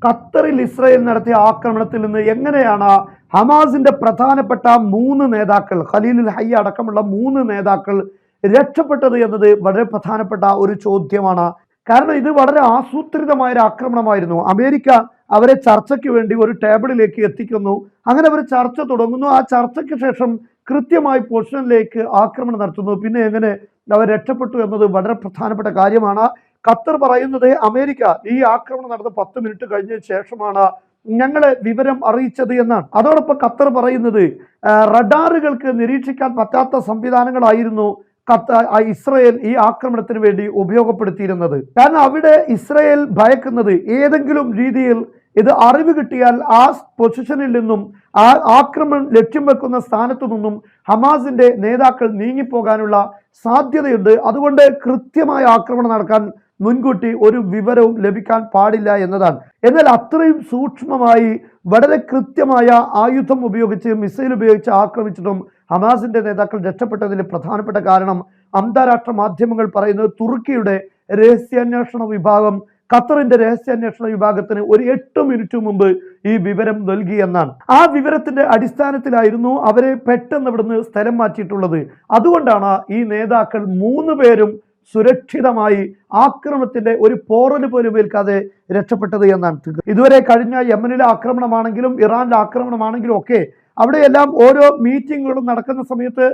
ഖത്തറിൽ ഇസ്രായേൽ നടത്തിയ ആക്രമണത്തിൽ നിന്ന് എങ്ങനെയാണ് ഹമാസിന്റെ പ്രധാനപ്പെട്ട 3 നേതാക്കൾ, ഖലീലുൽ ഹയ്യ അടക്കമുള്ള 3 നേതാക്കൾ രക്ഷപ്പെട്ടത് എന്നത് വളരെ പ്രധാനപ്പെട്ട ഒരു ചോദ്യമാണ്. കാരണം ഇത് വളരെ ആസൂത്രിതമായ ഒരു ആക്രമണമായിരുന്നു. അമേരിക്ക അവരെ ചർച്ചയ്ക്ക് വേണ്ടി ഒരു ടേബിളിലേക്ക് എത്തിക്കുന്നു. അങ്ങനെ അവർ ചർച്ച തുടങ്ങുന്നു. ആ ചർച്ചയ്ക്ക് ശേഷം കൃത്യമായി പൊസിഷനിലേക്ക് ആക്രമണം നടത്തുന്നു. പിന്നെ എങ്ങനെ അവർ രക്ഷപ്പെട്ടു എന്നത് വളരെ പ്രധാനപ്പെട്ട കാര്യമാണ്. ഖത്തർ പറയുന്നത് അമേരിക്ക ഈ ആക്രമണം നടന്ന് 10 മിനിറ്റ് കഴിഞ്ഞ ശേഷമാണ് ഞങ്ങളെ വിവരം അറിയിച്ചത് എന്നാണ്. അതോടൊപ്പം ഖത്തർ പറയുന്നത് റഡാറുകൾക്ക് നിരീക്ഷിക്കാൻ പറ്റാത്ത സംവിധാനങ്ങളായിരുന്നു ഇസ്രായേൽ ഈ ആക്രമണത്തിന് വേണ്ടി ഉപയോഗപ്പെടുത്തിയിരുന്നത്. കാരണം അവിടെ ഇസ്രായേൽ ഭയക്കുന്നത് ഏതെങ്കിലും രീതിയിൽ ഇത് അറിവ് കിട്ടിയാൽ ആ പൊസിഷനിൽ നിന്നും ആ ആക്രമണം ലക്ഷ്യം വെക്കുന്ന സ്ഥാനത്തു നിന്നും ഹമാസിന്റെ നേതാക്കൾ നീങ്ങിപ്പോകാനുള്ള സാധ്യതയുണ്ട്. അതുകൊണ്ട് കൃത്യമായ ആക്രമണം നടക്കാൻ മുൻകൂട്ടി ഒരു വിവരവും ലഭിക്കാൻ പാടില്ല എന്നതാണ്. എന്നാൽ അത്രയും സൂക്ഷ്മമായി വളരെ കൃത്യമായ ആയുധം ഉപയോഗിച്ച്, മിസൈൽ ഉപയോഗിച്ച് ആക്രമിച്ചിട്ടും ഹമാസിന്റെ നേതാക്കൾ രക്ഷപ്പെട്ടതിൽ പ്രധാനപ്പെട്ട കാരണം അന്താരാഷ്ട്ര മാധ്യമങ്ങൾ പറയുന്നത് തുർക്കിയുടെ രഹസ്യാന്വേഷണ വിഭാഗം ഖത്തറിന്റെ രഹസ്യാന്വേഷണ വിഭാഗത്തിന് ഒരു 8 മിനിറ്റ് മുമ്പ് ഈ വിവരം നൽകി എന്നാണ്. ആ വിവരത്തിന്റെ അടിസ്ഥാനത്തിലായിരുന്നു അവരെ പെട്ടെന്ന് ഇവിടുന്ന് സ്ഥലം മാറ്റിയിട്ടുള്ളത്. അതുകൊണ്ടാണ് ഈ നേതാക്കൾ 3 പേരും സുരക്ഷിതമായി ആക്രമണത്തിന്റെ ഒരു പോറല് പോലും ഏൽക്കാതെ രക്ഷപ്പെട്ടത് എന്നാണ്. ഇതുവരെ കഴിഞ്ഞ യമനിലെ ആക്രമണമാണെങ്കിലും ഇറാനിലെ ആക്രമണമാണെങ്കിലും ഒക്കെ അവിടെയെല്ലാം ഓരോ മീറ്റിങ്ങുകളും നടക്കുന്ന സമയത്ത്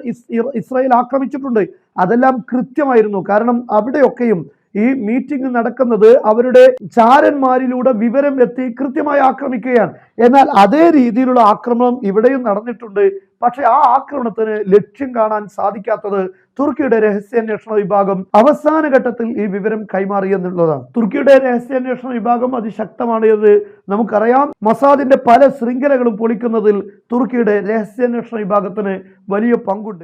ഇസ്രായേൽ ആക്രമിച്ചിട്ടുണ്ട്. അതെല്ലാം കൃത്യമായിരുന്നു. കാരണം അവിടെയൊക്കെയും ഈ മീറ്റിംഗ് നടക്കുന്നത് അവരുടെ ചാരന്മാരിലൂടെ വിവരം എത്തി കൃത്യമായി ആക്രമിക്കുകയാണ്. എന്നാൽ അതേ രീതിയിലുള്ള ആക്രമണം ഇവിടെയും നടന്നിട്ടുണ്ട്. പക്ഷെ ആ ആക്രമണത്തിന് ലക്ഷ്യം കാണാൻ സാധിക്കാത്തത് തുർക്കിയുടെ രഹസ്യാന്വേഷണ വിഭാഗം അവസാന ഘട്ടത്തിൽ ഈ വിവരം കൈമാറി എന്നുള്ളതാണ്. തുർക്കിയുടെ രഹസ്യാന്വേഷണ വിഭാഗം അതിശക്തമാണ് എന്ന് നമുക്കറിയാം. മൊസാദിന്റെ പല ശൃംഖലകളും പൊളിക്കുന്നതിൽ തുർക്കിയുടെ രഹസ്യാന്വേഷണ വിഭാഗത്തിന് വലിയ പങ്കുണ്ട്.